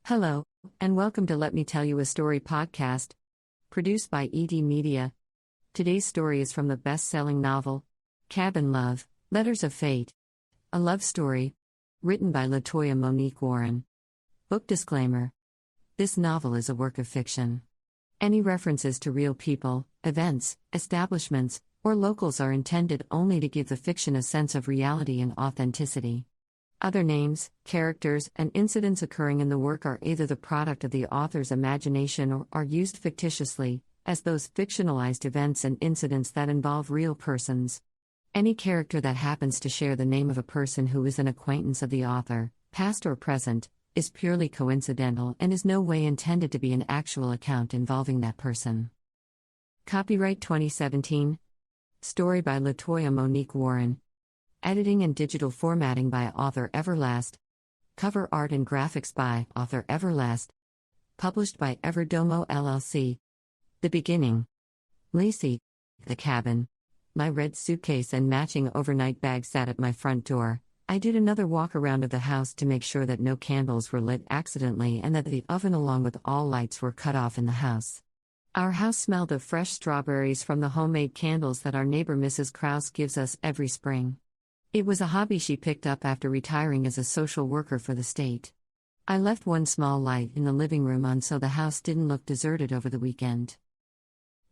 Hello, and welcome to Let Me Tell You a Story podcast, produced by ED Media. Today's story is from the best-selling novel, Cabin Love, Letters of Fate, a love story, written by LaToya-Monique Warren. Book disclaimer: this novel is a work of fiction. Any references to real people, events, establishments, or locals are intended only to give the fiction a sense of reality and authenticity. Other names, characters, and incidents occurring in the work are either the product of the author's imagination or are used fictitiously, as those fictionalized events and incidents that involve real persons. Any character that happens to share the name of a person who is an acquaintance of the author, past or present, is purely coincidental and is no way intended to be an actual account involving that person. Copyright 2017. Story by LaToya-Monique Warren. Editing and digital formatting by author EverD. Cover art and graphics by author EverD. Published by EverD LLC. The beginning. Lacy. The cabin. My red suitcase and matching overnight bag sat at my front door. I did another walk around of the house to make sure that no candles were lit accidentally and that the oven along with all lights were cut off in the house. Our house smelled of fresh strawberries from the homemade candles that our neighbor Mrs. Krause gives us every spring. It was a hobby she picked up after retiring as a social worker for the state. I left one small light in the living room on so the house didn't look deserted over the weekend.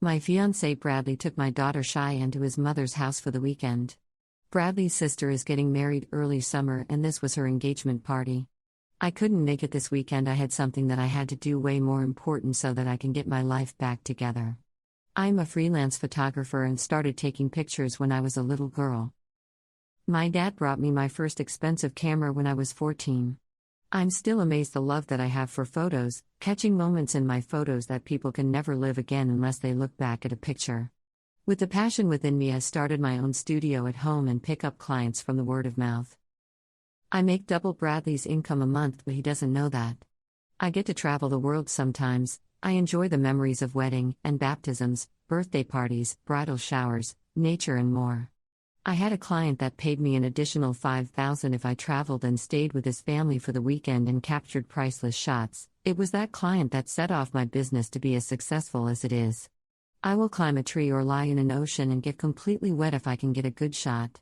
My fiancé Bradley took my daughter Cheyenne to his mother's house for the weekend. Bradley's sister is getting married early summer and this was her engagement party. I couldn't make it this weekend. I had something that I had to do way more important so that I can get my life back together. I'm a freelance photographer and started taking pictures when I was a little girl. My dad brought me my first expensive camera when I was 14. I'm still amazed the love that I have for photos, catching moments in my photos that people can never live again unless they look back at a picture. With the passion within me, I started my own studio at home and pick up clients from the word of mouth. I make double Bradley's income a month, but he doesn't know that. I get to travel the world sometimes. I enjoy the memories of wedding and baptisms, birthday parties, bridal showers, nature and more. I had a client that paid me an additional $5,000 if I traveled and stayed with his family for the weekend and captured priceless shots. It was that client that set off my business to be as successful as it is. I will climb a tree or lie in an ocean and get completely wet if I can get a good shot.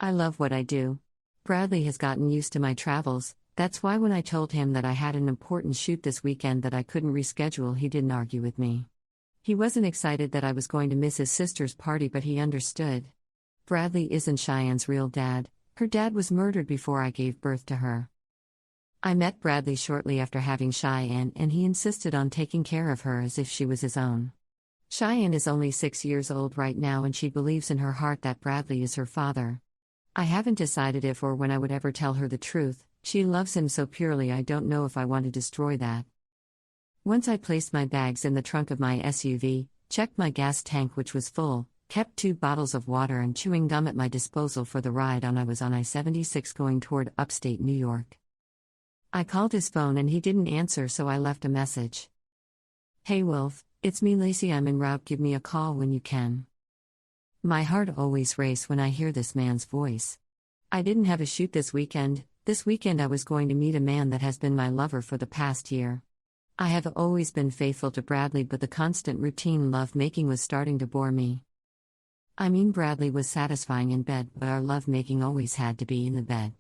I love what I do. Bradley has gotten used to my travels. That's why when I told him that I had an important shoot this weekend that I couldn't reschedule, he didn't argue with me. He wasn't excited that I was going to miss his sister's party, but he understood. Bradley isn't Cheyenne's real dad. Her dad was murdered before I gave birth to her. I met Bradley shortly after having Cheyenne and he insisted on taking care of her as if she was his own. Cheyenne is only 6 years old right now and she believes in her heart that Bradley is her father. I haven't decided if or when I would ever tell her the truth. She loves him so purely I don't know if I want to destroy that. Once I placed my bags in the trunk of my SUV, checked my gas tank which was full, kept 2 bottles of water and chewing gum at my disposal for the ride I was on I-76 going toward upstate New York. I called his phone and he didn't answer, so I left a message. Hey Wolfe, it's me Lacy, I'm en route, give me a call when you can. My heart always races when I hear this man's voice. I didn't have a shoot this weekend. This weekend I was going to meet a man that has been my lover for the past year. I have always been faithful to Bradley, but the constant routine love-making was starting to bore me. I mean, Bradley was satisfying in bed, but our lovemaking always had to be in the bed.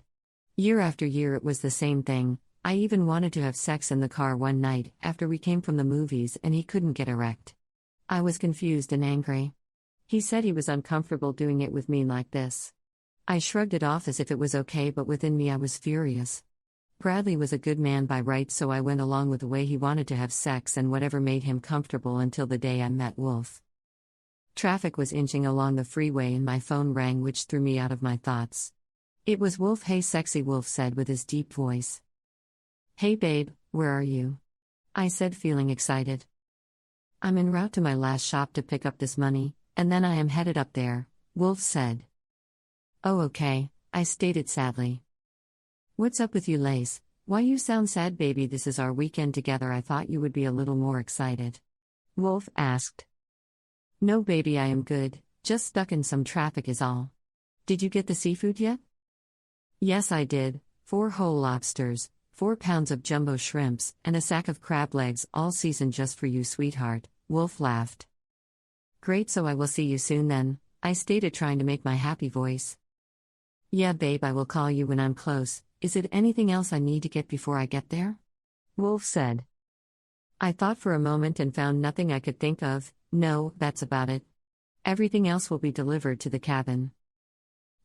Year after year it was the same thing. I even wanted to have sex in the car one night after we came from the movies and he couldn't get erect. I was confused and angry. He said he was uncomfortable doing it with me like this. I shrugged it off as if it was okay, but within me I was furious. Bradley was a good man by rights, so I went along with the way he wanted to have sex and whatever made him comfortable until the day I met Wolfe. Traffic was inching along the freeway and my phone rang, which threw me out of my thoughts. It was Wolfe. Hey sexy, Wolfe said with his deep voice. Hey babe, where are you? I said, feeling excited. I'm en route to my last shop to pick up this money, and then I am headed up there, Wolfe said. Oh okay, I stated sadly. What's up with you Lace? Why you sound sad baby? This is our weekend together, I thought you would be a little more excited. Wolfe asked. No baby, I am good, just stuck in some traffic is all. Did you get the seafood yet? Yes I did, 4 whole lobsters, 4 pounds of jumbo shrimps, and a sack of crab legs, all seasoned just for you, sweetheart," Wolfe laughed. "Great, so I will see you soon then," I stated, trying to make my happy voice. "Yeah, babe, I will call you when I'm close. Is it anything else I need to get before I get there?" Wolfe said. I thought for a moment and found nothing I could think of. "No, that's about it. Everything else will be delivered to the cabin."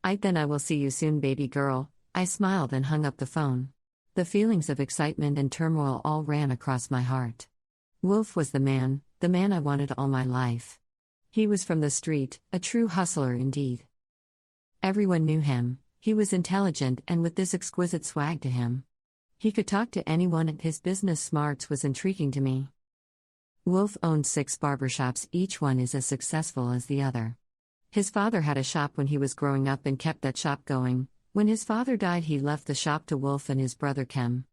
Then I will see you soon, baby girl," I smiled and hung up the phone. The feelings of excitement and turmoil all ran across my heart. Wolfe was the man I wanted all my life. He was from the street, a true hustler indeed. Everyone knew him. He was intelligent and with this exquisite swag to him. He could talk to anyone, and his business smarts was intriguing to me. Wolfe owned 6 barbershops, each one is as successful as the other. His father had a shop when he was growing up and kept that shop going. When his father died, he left the shop to Wolfe and his brother Kem.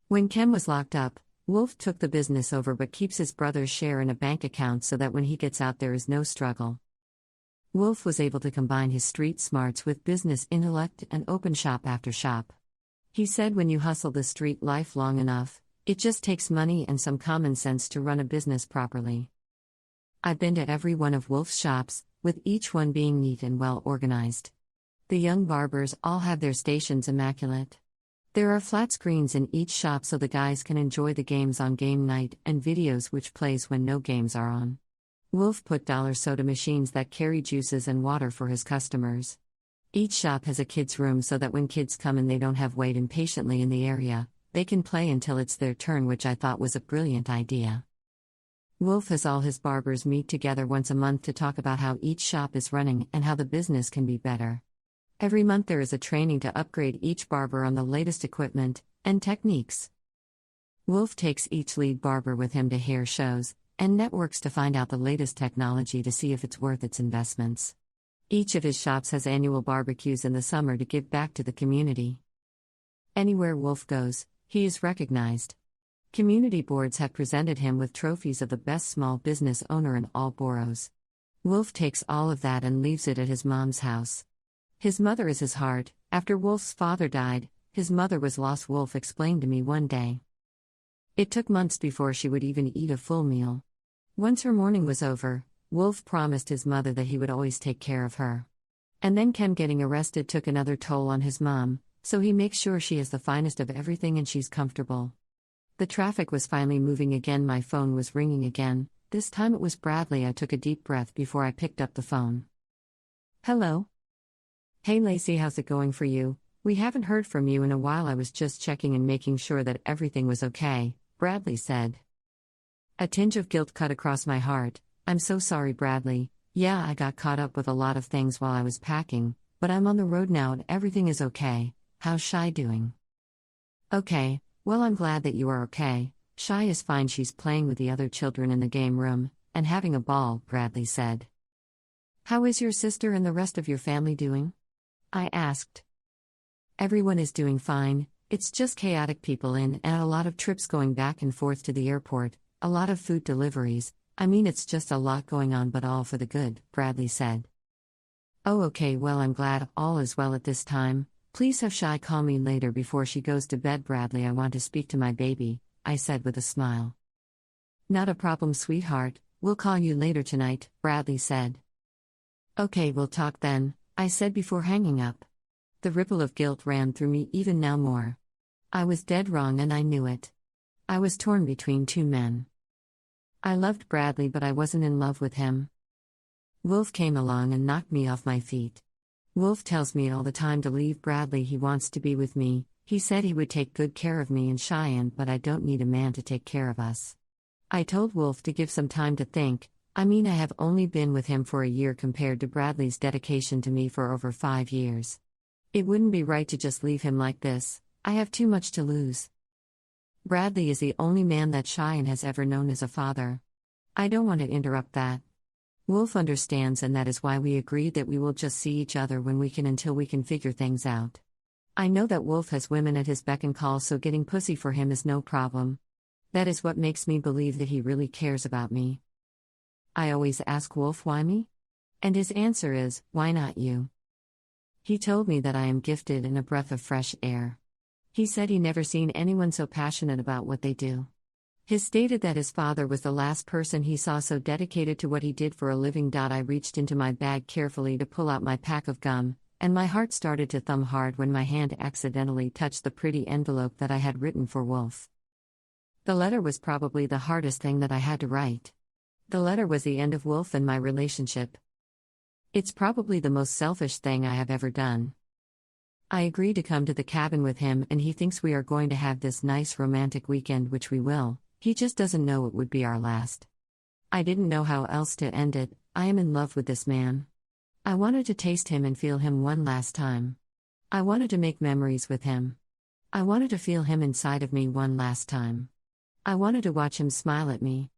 When Kem was locked up, Wolfe took the business over but keeps his brother's share in a bank account so that when he gets out there is no struggle. Wolfe was able to combine his street smarts with business intellect and open shop after shop. He said when you hustle the street life long enough, it just takes money and some common sense to run a business properly. I've been to every one of Wolfe's shops, with each one being neat and well organized. The young barbers all have their stations immaculate. There are flat screens in each shop so the guys can enjoy the games on game night and videos which plays when no games are on. Wolfe put dollar soda machines that carry juices and water for his customers. Each shop has a kids' room so that when kids come and they don't have wait impatiently in the area, they can play until it's their turn, which I thought was a brilliant idea. Wolfe has all his barbers meet together once a month to talk about how each shop is running and how the business can be better. Every month there is a training to upgrade each barber on the latest equipment and techniques. Wolfe takes each lead barber with him to hair shows and networks to find out the latest technology to see if it's worth its investments. Each of his shops has annual barbecues in the summer to give back to the community. Anywhere Wolfe goes, he is recognized. Community boards have presented him with trophies of the best small business owner in all boroughs. Wolfe takes all of that and leaves it at his mom's house. His mother is his heart. After Wolfe's father died, his mother was lost, Wolfe explained to me one day. It took months before she would even eat a full meal. Once her mourning was over, Wolfe promised his mother that he would always take care of her. And then Kem getting arrested took another toll on his mom, so he makes sure she has the finest of everything and she's comfortable. The traffic was finally moving again. My phone was ringing again. This time it was Bradley. I took a deep breath before I picked up the phone. "Hello? Hey Lacy, how's it going for you? We haven't heard from you in a while. I was just checking and making sure that everything was okay," Bradley said. A tinge of guilt cut across my heart. "I'm so sorry, Bradley. Yeah, I got caught up with a lot of things while I was packing, but I'm on the road now and everything is okay. How's Shy doing?" "Okay, well, I'm glad that you are okay. Shy is fine. She's playing with the other children in the game room and having a ball," Bradley said. "How is your sister and the rest of your family doing?" I asked. "Everyone is doing fine. It's just chaotic, people in and a lot of trips going back and forth to the airport, a lot of food deliveries. I mean, it's just a lot going on, but all for the good," Bradley said. "Oh, okay, well, I'm glad all is well at this time. Please have Shy call me later before she goes to bed, Bradley. I want to speak to my baby," I said with a smile. "Not a problem, sweetheart. We'll call you later tonight," Bradley said. "Okay, we'll talk then," I said before hanging up. The ripple of guilt ran through me even now more. I was dead wrong and I knew it. I was torn between two men. I loved Bradley, but I wasn't in love with him. Wolfe came along and knocked me off my feet. Wolfe tells me all the time to leave Bradley. He wants to be with me. He said he would take good care of me and Cheyenne, but I don't need a man to take care of us. I told Wolfe to give some time to think. I mean, I have only been with him for a year compared to Bradley's dedication to me for over 5 years. It wouldn't be right to just leave him like this. I have too much to lose. Bradley is the only man that Cheyenne has ever known as a father. I don't want to interrupt that. Wolfe understands, and that is why we agreed that we will just see each other when we can until we can figure things out. I know that Wolfe has women at his beck and call, so getting pussy for him is no problem. That is what makes me believe that he really cares about me. I always ask Wolfe why me? And his answer is, why not you? He told me that I am gifted and a breath of fresh air. He said he never seen anyone so passionate about what they do. He stated that his father was the last person he saw so dedicated to what he did for a living. I reached into my bag carefully to pull out my pack of gum, and my heart started to thump hard when my hand accidentally touched the pretty envelope that I had written for Wolfe. The letter was probably the hardest thing that I had to write. The letter was the end of Wolfe and my relationship. It's probably the most selfish thing I have ever done. I agreed to come to the cabin with him, and he thinks we are going to have this nice romantic weekend, which we will. He just doesn't know it would be our last. I didn't know how else to end it. I am in love with this man. I wanted to taste him and feel him one last time. I wanted to make memories with him. I wanted to feel him inside of me one last time. I wanted to watch him smile at me.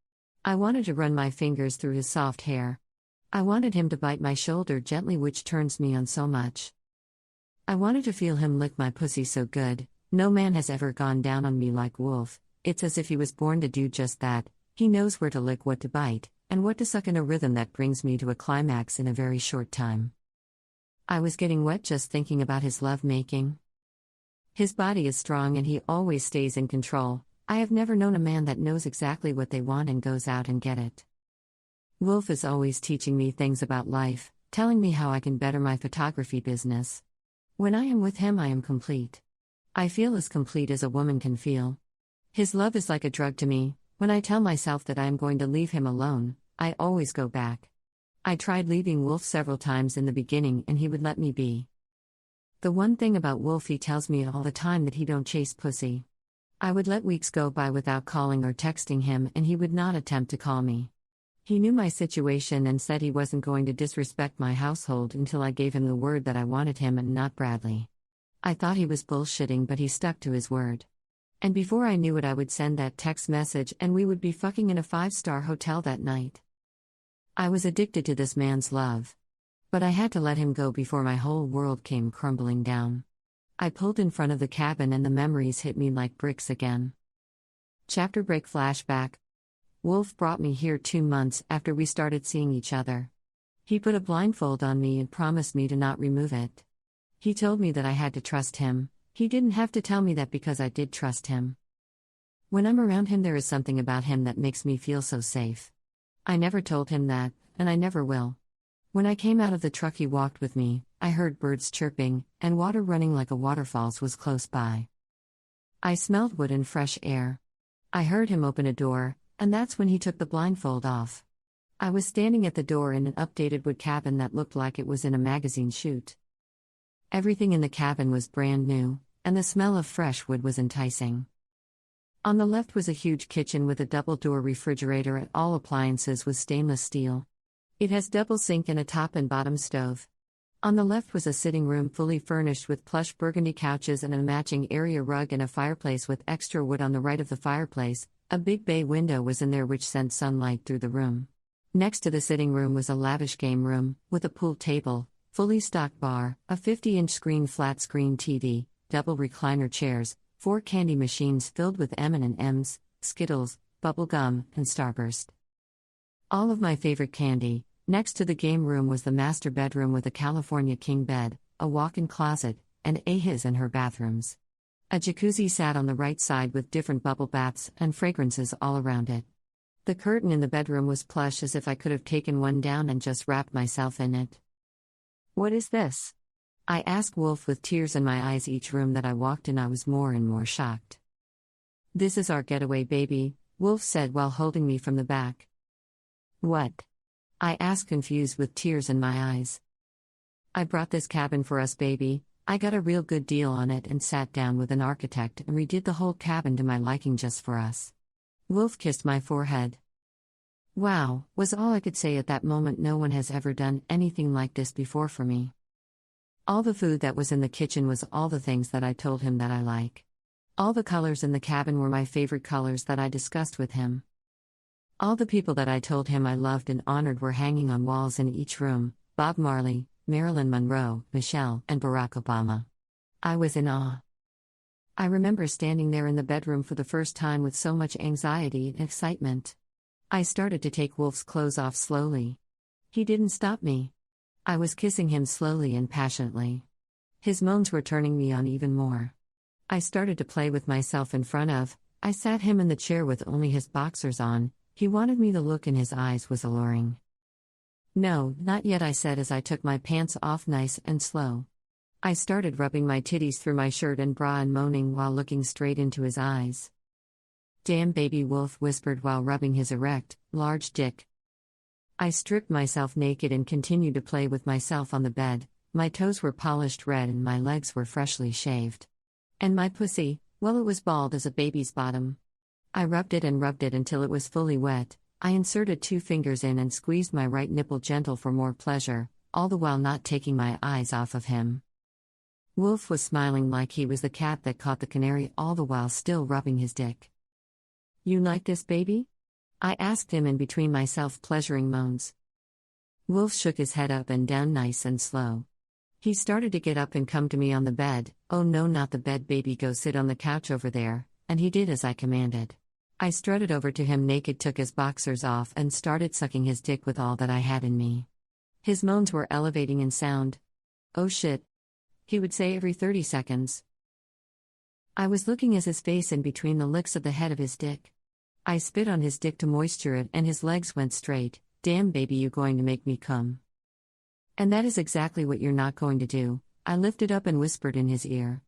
I wanted to run my fingers through his soft hair. I wanted him to bite my shoulder gently, which turns me on so much. I wanted to feel him lick my pussy so good. No man has ever gone down on me like Wolfe. It's as if he was born to do just that. He knows where to lick, what to bite, and what to suck in a rhythm that brings me to a climax in a very short time. I was getting wet just thinking about his love-making. His body is strong and he always stays in control. I have never known a man that knows exactly what they want and goes out and get it. Wolfe is always teaching me things about life, telling me how I can better my photography business. When I am with him, I am complete. I feel as complete as a woman can feel. His love is like a drug to me. When I tell myself that I am going to leave him alone, I always go back. I tried leaving Wolfe several times in the beginning and he would let me be. The one thing about Wolfe, he tells me all the time that he don't chase pussy. I would let weeks go by without calling or texting him and he would not attempt to call me. He knew my situation and said he wasn't going to disrespect my household until I gave him the word that I wanted him and not Bradley. I thought he was bullshitting, but he stuck to his word. And before I knew it, I would send that text message and we would be fucking in a 5-star hotel that night. I was addicted to this man's love. But I had to let him go before my whole world came crumbling down. I pulled in front of the cabin and the memories hit me like bricks again. Chapter break flashback. Wolfe brought me here 2 months after we started seeing each other. He put a blindfold on me and promised me to not remove it. He told me that I had to trust him. He didn't have to tell me that because I did trust him. When I'm around him, there is something about him that makes me feel so safe. I never told him that, and I never will. When I came out of the truck, he walked with me. I heard birds chirping, and water running like a waterfalls was close by. I smelled wood and fresh air. I heard him open a door, and that's when he took the blindfold off. I was standing at the door in an updated wood cabin that looked like it was in a magazine shoot. Everything in the cabin was brand new, and the smell of fresh wood was enticing. On the left was a huge kitchen with a double-door refrigerator, and all appliances was stainless steel. It has double sink and a top and bottom stove. On the left was a sitting room fully furnished with plush burgundy couches and a matching area rug and a fireplace with extra wood on the right of the fireplace. A big bay window was in there which sent sunlight through the room. Next to the sitting room was a lavish game room, with a pool table, fully stocked bar, a 50-inch screen flat-screen TV, double recliner chairs, 4 candy machines filled with M&Ms, Skittles, bubble gum, and Starburst. All of my favorite candy. Next to the game room was the master bedroom with a California king bed, a walk-in closet, and his and her bathrooms. A jacuzzi sat on the right side with different bubble baths and fragrances all around it. The curtain in the bedroom was plush, as if I could have taken one down and just wrapped myself in it. "What is this?" I asked Wolfe with tears in my eyes. Each room that I walked in, I was more and more shocked. "This is our getaway, baby," Wolfe said while holding me from the back. "What?" I asked, confused with tears in my eyes. "I brought this cabin for us, baby. I got a real good deal on it and sat down with an architect and redid the whole cabin to my liking just for us." Wolfe kissed my forehead. "Wow," was all I could say at that moment. No one has ever done anything like this before for me. All the food that was in the kitchen was all the things that I told him that I like. All the colors in the cabin were my favorite colors that I discussed with him. All the people that I told him I loved and honored were hanging on walls in each room: Bob Marley, Marilyn Monroe, Michelle, and Barack Obama. I was in awe. I remember standing there in the bedroom for the first time with so much anxiety and excitement. I started to take Wolfe's clothes off slowly. He didn't stop me. I was kissing him slowly and passionately. His moans were turning me on even more. I started to play with myself in front of. I sat him in the chair with only his boxers on. He wanted me. The look in his eyes was alluring. No, not yet, I said as I took my pants off nice and slow. I started rubbing my titties through my shirt and bra and moaning while looking straight into his eyes. Damn baby, Wolfe whispered while rubbing his erect, large dick. I stripped myself naked and continued to play with myself on the bed. My toes were polished red and my legs were freshly shaved. And my pussy, well, it was bald as a baby's bottom. I rubbed it until it was fully wet. I inserted 2 fingers in and squeezed my right nipple gentle for more pleasure, all the while not taking my eyes off of him. Wolfe was smiling like he was the cat that caught the canary, all the while still rubbing his dick. You like this, baby? I asked him in between my self-pleasuring moans. Wolfe shook his head up and down nice and slow. He started to get up and come to me on the bed. Oh no, not the bed, baby, go sit on the couch over there, and he did as I commanded. I strutted over to him naked, took his boxers off and started sucking his dick with all that I had in me. His moans were elevating in sound. Oh shit, he would say every 30 seconds. I was looking at his face in between the licks of the head of his dick. I spit on his dick to moisture it and his legs went straight. Damn baby, you going to make me come. And that is exactly what you're not going to do, I lifted up and whispered in his ear.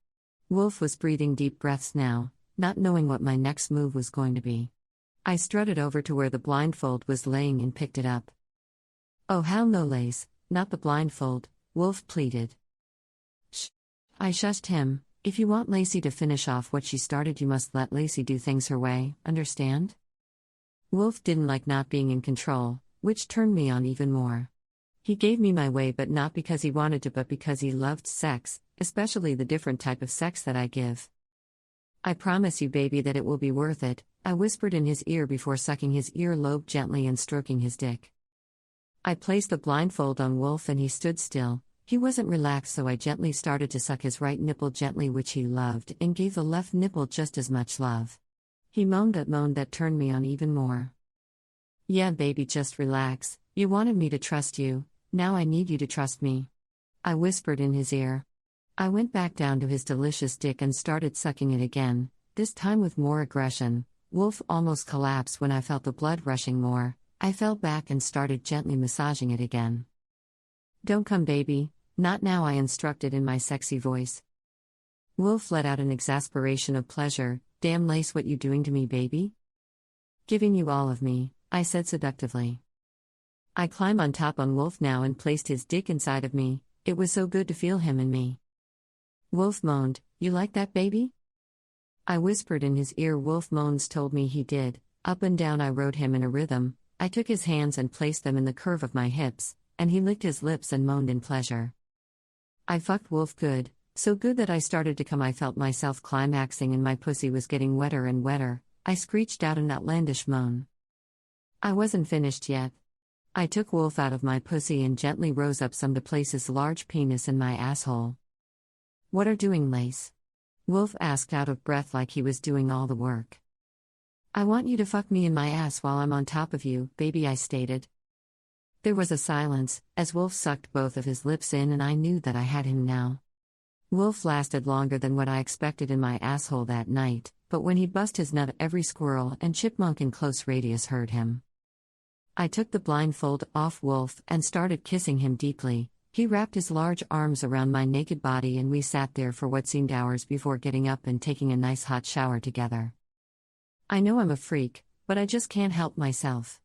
Wolfe was breathing deep breaths now, not knowing what my next move was going to be. I strutted over to where the blindfold was laying and picked it up. Oh hell no, Lace, not the blindfold, Wolfe pleaded. Shh. I shushed him. If you want Lacy to finish off what she started, you must let Lacy do things her way, understand? Wolfe didn't like not being in control, which turned me on even more. He gave me my way, but not because he wanted to, but because he loved sex, especially the different type of sex that I give. I promise you, baby, that it will be worth it, I whispered in his ear before sucking his ear lobe gently and stroking his dick. I placed the blindfold on Wolfe and he stood still. He wasn't relaxed, so I gently started to suck his right nipple gently, which he loved, and gave the left nipple just as much love. He moaned that turned me on even more. Yeah, baby, just relax. You wanted me to trust you, now I need you to trust me, I whispered in his ear. I went back down to his delicious dick and started sucking it again, this time with more aggression. Wolfe almost collapsed when I felt the blood rushing more. I fell back and started gently massaging it again. Don't come, baby. Not now, I instructed in my sexy voice. Wolfe let out an exasperation of pleasure. Damn, Lace, what you doing to me, baby? Giving you all of me, I said seductively. I climbed on top on Wolfe now and placed his dick inside of me. It was so good to feel him in me. Wolfe moaned, you like that, baby? I whispered in his ear. Wolfe moans told me he did. Up and down I rode him in a rhythm. I took his hands and placed them in the curve of my hips, and he licked his lips and moaned in pleasure. I fucked Wolfe good, so good that I started to come. I felt myself climaxing and my pussy was getting wetter and wetter. I screeched out an outlandish moan. I wasn't finished yet. I took Wolfe out of my pussy and gently rose up some to place his large penis in my asshole. What are doing, Lace? Wolfe asked out of breath like he was doing all the work. I want you to fuck me in my ass while I'm on top of you, baby, I stated. There was a silence, as Wolfe sucked both of his lips in, and I knew that I had him now. Wolfe lasted longer than what I expected in my asshole that night, but when he bust his nut, every squirrel and chipmunk in close radius heard him. I took the blindfold off Wolfe and started kissing him deeply. He wrapped his large arms around my naked body and we sat there for what seemed hours before getting up and taking a nice hot shower together. I know I'm a freak, but I just can't help myself.